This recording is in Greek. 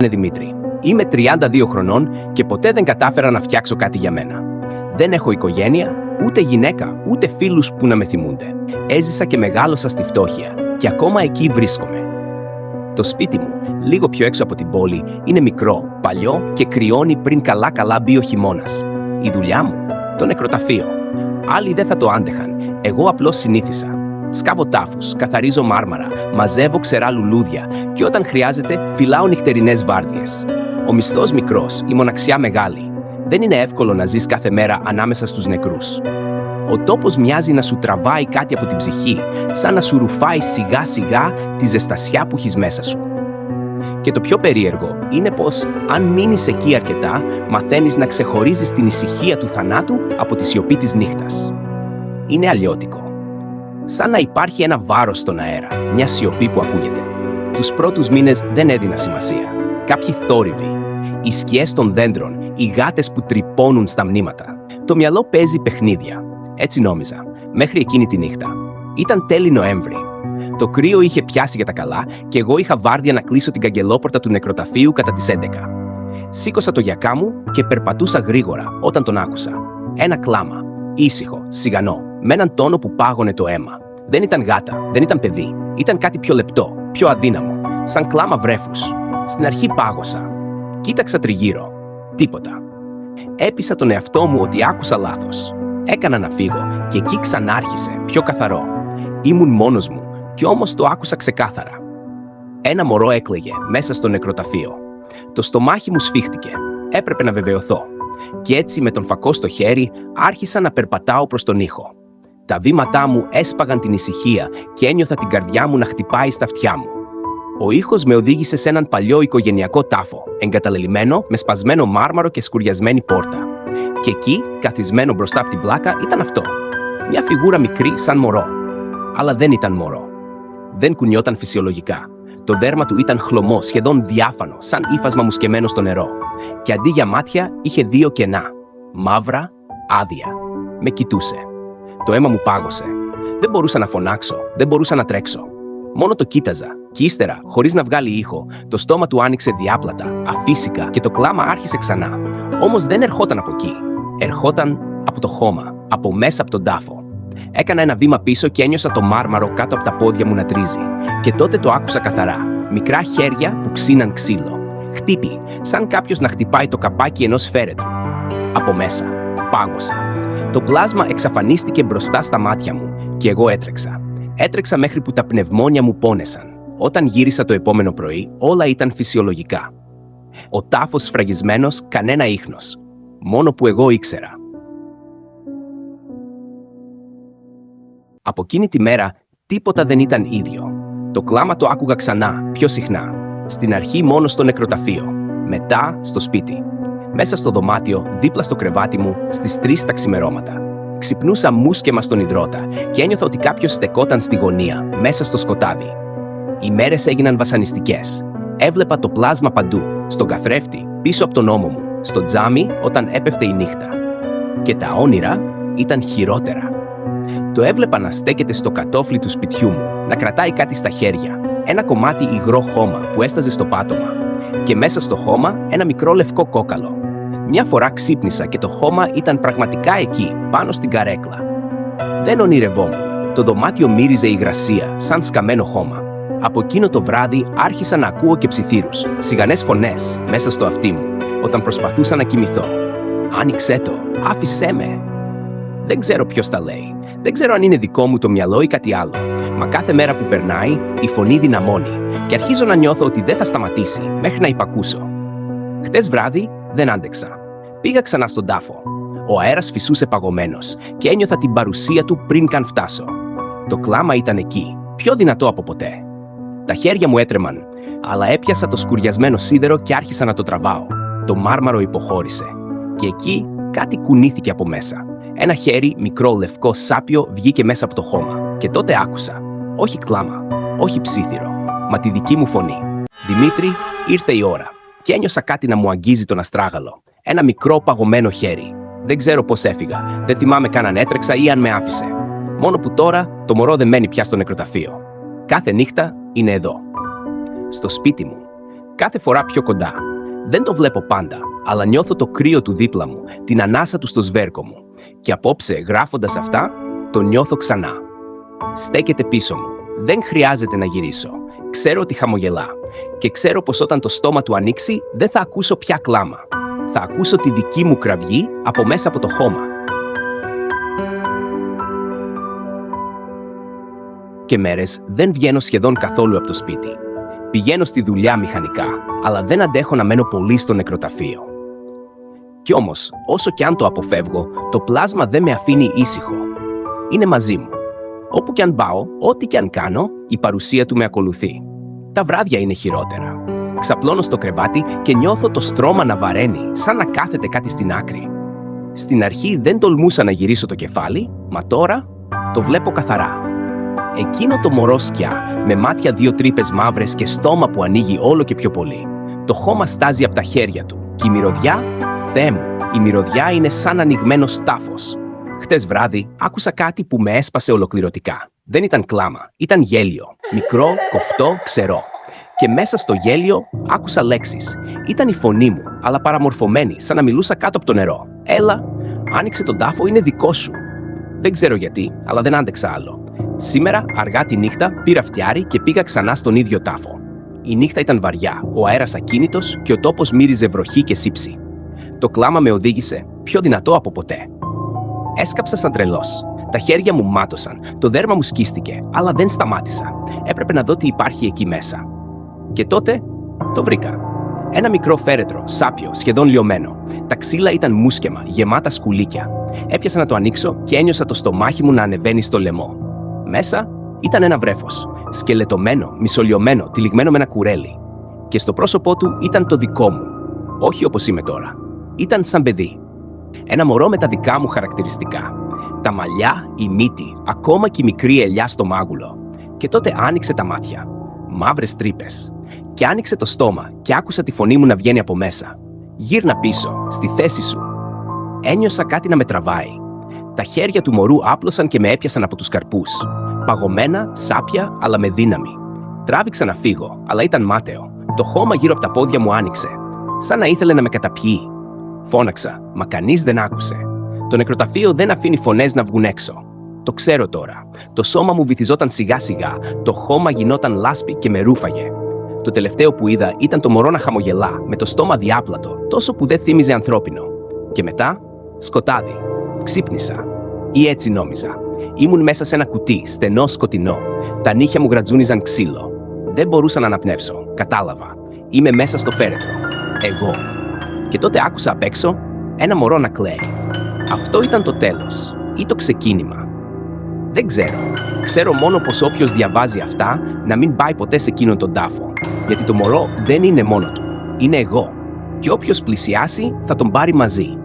Είναι Δημήτρη. Είμαι 32 χρονών και ποτέ δεν κατάφερα να φτιάξω κάτι για μένα. Δεν έχω οικογένεια, ούτε γυναίκα, ούτε φίλους που να με θυμούνται. Έζησα και μεγάλωσα στη φτώχεια και ακόμα εκεί βρίσκομαι. Το σπίτι μου, λίγο πιο έξω από την πόλη, είναι μικρό, παλιό και κρυώνει πριν καλά μπει ο χειμώνας. Η δουλειά μου, το νεκροταφείο. Άλλοι δεν θα το άντεχαν, εγώ απλώς συνήθισα. Σκάβω τάφους, καθαρίζω μάρμαρα, μαζεύω ξερά λουλούδια και όταν χρειάζεται φυλάω νυχτερινές βάρδιες. Ο μισθός μικρός, η μοναξιά μεγάλη. Δεν είναι εύκολο να ζεις κάθε μέρα ανάμεσα στους νεκρούς. Ο τόπος μοιάζει να σου τραβάει κάτι από την ψυχή, σαν να σου ρουφάει σιγά σιγά τη ζεστασιά που έχεις μέσα σου. Και το πιο περίεργο είναι πως, αν μείνεις εκεί αρκετά, μαθαίνεις να ξεχωρίζεις την ησυχία του θανάτου από τη σιωπή της νύχτας. Είναι αλλιώτικο. Σαν να υπάρχει ένα βάρος στον αέρα, μια σιωπή που ακούγεται. Τους πρώτους μήνες δεν έδινα σημασία. Κάποιοι θόρυβοι, οι σκιές των δέντρων, οι γάτες που τρυπώνουν στα μνήματα. Το μυαλό παίζει παιχνίδια. Έτσι νόμιζα, μέχρι εκείνη τη νύχτα. Ήταν τέλη Νοέμβρη. Το κρύο είχε πιάσει για τα καλά και εγώ είχα βάρδια να κλείσω την καγκελόπορτα του νεκροταφείου κατά τις 11. Σήκωσα το γιακά μου και περπατούσα γρήγορα όταν τον άκουσα. Ένα κλάμα, ήσυχο, σιγανό, με έναν τόνο που πάγωνε το αίμα. Δεν ήταν γάτα, δεν ήταν παιδί. Ήταν κάτι πιο λεπτό, πιο αδύναμο, σαν κλάμα βρέφους. Στην αρχή πάγωσα. Κοίταξα τριγύρω. Τίποτα. Έπεισα τον εαυτό μου ότι άκουσα λάθος. Έκανα να φύγω και εκεί ξανάρχισε, πιο καθαρό. Ήμουν μόνος μου και όμως το άκουσα ξεκάθαρα. Ένα μωρό έκλαιγε μέσα στο νεκροταφείο. Το στομάχι μου σφίχτηκε. Έπρεπε να βεβαιωθώ. Και έτσι με τον φακό στο χέρι άρχισα να περπατάω προς τον ήχο. Τα βήματά μου έσπαγαν την ησυχία και ένιωθα την καρδιά μου να χτυπάει στα αυτιά μου. Ο ήχος με οδήγησε σε έναν παλιό οικογενειακό τάφο, εγκαταλελειμμένο με σπασμένο μάρμαρο και σκουριασμένη πόρτα. Και εκεί, καθισμένο μπροστά από την πλάκα, ήταν αυτό. Μια φιγούρα μικρή σαν μωρό. Αλλά δεν ήταν μωρό. Δεν κουνιόταν φυσιολογικά. Το δέρμα του ήταν χλωμό, σχεδόν διάφανο, σαν ύφασμα μουσκεμένο στο νερό. Και αντί για μάτια, είχε δύο κενά. Μαύρα, άδεια. Με κοιτούσε. Το αίμα μου πάγωσε. Δεν μπορούσα να φωνάξω, δεν μπορούσα να τρέξω. Μόνο το κοίταζα. Κι ύστερα, χωρίς να βγάλει ήχο, το στόμα του άνοιξε διάπλατα, αφύσικα και το κλάμα άρχισε ξανά. Όμως δεν ερχόταν από εκεί. Ερχόταν από το χώμα, από μέσα από τον τάφο. Έκανα ένα βήμα πίσω και ένιωσα το μάρμαρο κάτω από τα πόδια μου να τρίζει. Και τότε το άκουσα καθαρά. Μικρά χέρια που ξύναν ξύλο. Χτύπη, σαν κάποιος να χτυπάει το καπάκι ενός φέρετρου. Από μέσα. Πάγωσα. Το πλάσμα εξαφανίστηκε μπροστά στα μάτια μου και εγώ έτρεξα. Έτρεξα μέχρι που τα πνευμόνια μου πόνεσαν. Όταν γύρισα το επόμενο πρωί, όλα ήταν φυσιολογικά. Ο τάφος σφραγισμένος, κανένα ίχνος. Μόνο που εγώ ήξερα. Από εκείνη τη μέρα, τίποτα δεν ήταν ίδιο. Το κλάμα το άκουγα ξανά, πιο συχνά. Στην αρχή μόνο στο νεκροταφείο. Μετά στο σπίτι. Μέσα στο δωμάτιο, δίπλα στο κρεβάτι μου, στις 3 τα ξημερώματα. Ξυπνούσα μουσκεμα στον υδρότα και ένιωθα ότι κάποιος στεκόταν στη γωνία, μέσα στο σκοτάδι. Οι μέρες έγιναν βασανιστικές. Έβλεπα το πλάσμα παντού, στον καθρέφτη, πίσω από τον ώμο μου, στο τζάμι όταν έπεφτε η νύχτα. Και τα όνειρα ήταν χειρότερα. Το έβλεπα να στέκεται στο κατόφλι του σπιτιού μου, να κρατάει κάτι στα χέρια, ένα κομμάτι υγρό χώμα που έσταζε στο πάτωμα. Και μέσα στο χώμα ένα μικρό λευκό κόκαλο. Μια φορά ξύπνησα και το χώμα ήταν πραγματικά εκεί, πάνω στην καρέκλα. Δεν ονειρευόμουν. Το δωμάτιο μύριζε υγρασία, σαν σκαμμένο χώμα. Από εκείνο το βράδυ άρχισα να ακούω και ψιθύρους, σιγανές φωνές μέσα στο αυτί μου, όταν προσπαθούσα να κοιμηθώ. Άνοιξέ το, άφησέ με. Δεν ξέρω ποιος τα λέει. Δεν ξέρω αν είναι δικό μου το μυαλό ή κάτι άλλο. Μα κάθε μέρα που περνάει, η φωνή δυναμώνει και αρχίζω να νιώθω ότι δεν θα σταματήσει μέχρι να υπακούσω. Χτες βράδυ δεν άντεξα. Πήγα ξανά στον τάφο. Ο αέρας φυσούσε παγωμένος και ένιωθα την παρουσία του πριν καν φτάσω. Το κλάμα ήταν εκεί, πιο δυνατό από ποτέ. Τα χέρια μου έτρεμαν, αλλά έπιασα το σκουριασμένο σίδερο και άρχισα να το τραβάω. Το μάρμαρο υποχώρησε. Και εκεί κάτι κουνήθηκε από μέσα. Ένα χέρι, μικρό λευκό σάπιο, βγήκε μέσα από το χώμα. Και τότε άκουσα. Όχι κλάμα, όχι ψίθυρο, μα τη δική μου φωνή. Δημήτρη, ήρθε η ώρα. Και ένιωσα κάτι να μου αγγίζει τον αστράγαλο. Ένα μικρό παγωμένο χέρι. Δεν ξέρω πώς έφυγα. Δεν θυμάμαι καν αν έτρεξα ή αν με άφησε. Μόνο που τώρα το μωρό δεν μένει πια στο νεκροταφείο. Κάθε νύχτα είναι εδώ. Στο σπίτι μου. κάθε φορά πιο κοντά. Δεν το βλέπω πάντα, αλλά νιώθω το κρύο του δίπλα μου, την ανάσα του στο σβέρκο μου. Και απόψε, γράφοντας αυτά, το νιώθω ξανά. Στέκεται πίσω μου. Δεν χρειάζεται να γυρίσω. Ξέρω ότι χαμογελά. Και ξέρω πως όταν το στόμα του ανοίξει, δεν θα ακούσω πια κλάμα. Θα ακούσω τη δική μου κραυγή από μέσα από το χώμα. Και μέρες δεν βγαίνω σχεδόν καθόλου από το σπίτι. Πηγαίνω στη δουλειά μηχανικά, αλλά δεν αντέχω να μένω πολύ στο νεκροταφείο. Κι όμως, όσο κι αν το αποφεύγω, το πλάσμα δεν με αφήνει ήσυχο. Είναι μαζί μου. Όπου κι αν πάω, ό,τι κι αν κάνω, η παρουσία του με ακολουθεί. Τα βράδια είναι χειρότερα. Ξαπλώνω στο κρεβάτι και νιώθω το στρώμα να βαραίνει, σαν να κάθεται κάτι στην άκρη. Στην αρχή δεν τολμούσα να γυρίσω το κεφάλι, μα τώρα το βλέπω καθαρά. Εκείνο το μωρό σκιά, με μάτια 2 τρύπες μαύρες και στόμα που ανοίγει όλο και πιο πολύ. Το χώμα στάζει από τα χέρια του και η μυρωδιά, Θεέ μου, η μυρωδιά είναι σαν ανοιγμένος τάφος. Χτες βράδυ άκουσα κάτι που με έσπασε ολοκληρωτικά. Δεν ήταν κλάμα, ήταν γέλιο. Μικρό, κοφτό, ξερό. Και μέσα στο γέλιο άκουσα λέξεις. Ήταν η φωνή μου, αλλά παραμορφωμένη, σαν να μιλούσα κάτω από το νερό. Έλα, άνοιξε τον τάφο, είναι δικό σου. Δεν ξέρω γιατί, αλλά δεν άντεξα άλλο. Σήμερα, αργά τη νύχτα, πήρα φτιάρι και πήγα ξανά στον ίδιο τάφο. Η νύχτα ήταν βαριά, ο αέρας ακίνητος και ο τόπος μύριζε βροχή και σύψη. Το κλάμα με οδήγησε πιο δυνατό από ποτέ. Έσκαψα σαν τρελός. Τα χέρια μου μάτωσαν, το δέρμα μου σκίστηκε, αλλά δεν σταμάτησα. Έπρεπε να δω τι υπάρχει εκεί μέσα. Και τότε το βρήκα. Ένα μικρό φέρετρο, σάπιο, σχεδόν λιωμένο. Τα ξύλα ήταν μουσκεμα, γεμάτα σκουλίκια. Έπιασα να το ανοίξω και ένιωσα το στομάχι μου να ανεβαίνει στο λαιμό. Μέσα ήταν ένα βρέφος, σκελετωμένο, μισολιωμένο, τυλιγμένο με ένα κουρέλι. Και στο πρόσωπό του ήταν το δικό μου. Όχι όπως είμαι τώρα. Ήταν σαν παιδί. Ένα μωρό με τα δικά μου χαρακτηριστικά. Τα μαλλιά, η μύτη, ακόμα και η μικρή ελιά στο μάγουλο. Και τότε άνοιξε τα μάτια. Μαύρες τρύπες. Και άνοιξε το στόμα και άκουσα τη φωνή μου να βγαίνει από μέσα. Γύρνα πίσω, στη θέση σου. Ένιωσα κάτι να με τραβάει. Τα χέρια του μωρού άπλωσαν και με έπιασαν από τους καρπούς. Παγωμένα, σάπια, αλλά με δύναμη. Τράβηξα να φύγω, αλλά ήταν μάταιο. Το χώμα γύρω από τα πόδια μου άνοιξε. Σαν να ήθελε να με καταπιεί. Φώναξα, μα κανείς δεν άκουσε. Το νεκροταφείο δεν αφήνει φωνές να βγουν έξω. Το ξέρω τώρα. Το σώμα μου βυθιζόταν σιγά σιγά, το χώμα γινόταν λάσπη και με ρούφαγε. Το τελευταίο που είδα ήταν το μωρό να χαμογελά, με το στόμα διάπλατο, τόσο που δεν θύμιζε ανθρώπινο. Και μετά, σκοτάδι. Ξύπνησα. Ή έτσι νόμιζα. Ήμουν μέσα σε ένα κουτί, στενό σκοτεινό. Τα νύχια μου γρατζούνιζαν ξύλο. Δεν μπορούσα να αναπνεύσω. Κατάλαβα. Είμαι μέσα στο φέρετρο. Εγώ. Και τότε άκουσα απ' έξω ένα μωρό να κλαίει. Αυτό ήταν το τέλος. Ή το ξεκίνημα. Δεν ξέρω. Ξέρω μόνο πως όποιος διαβάζει αυτά να μην πάει ποτέ σε εκείνον τον τάφο. Γιατί το μωρό δεν είναι μόνο του. Είναι εγώ. Και όποιος πλησιάσει θα τον πάρει μαζί.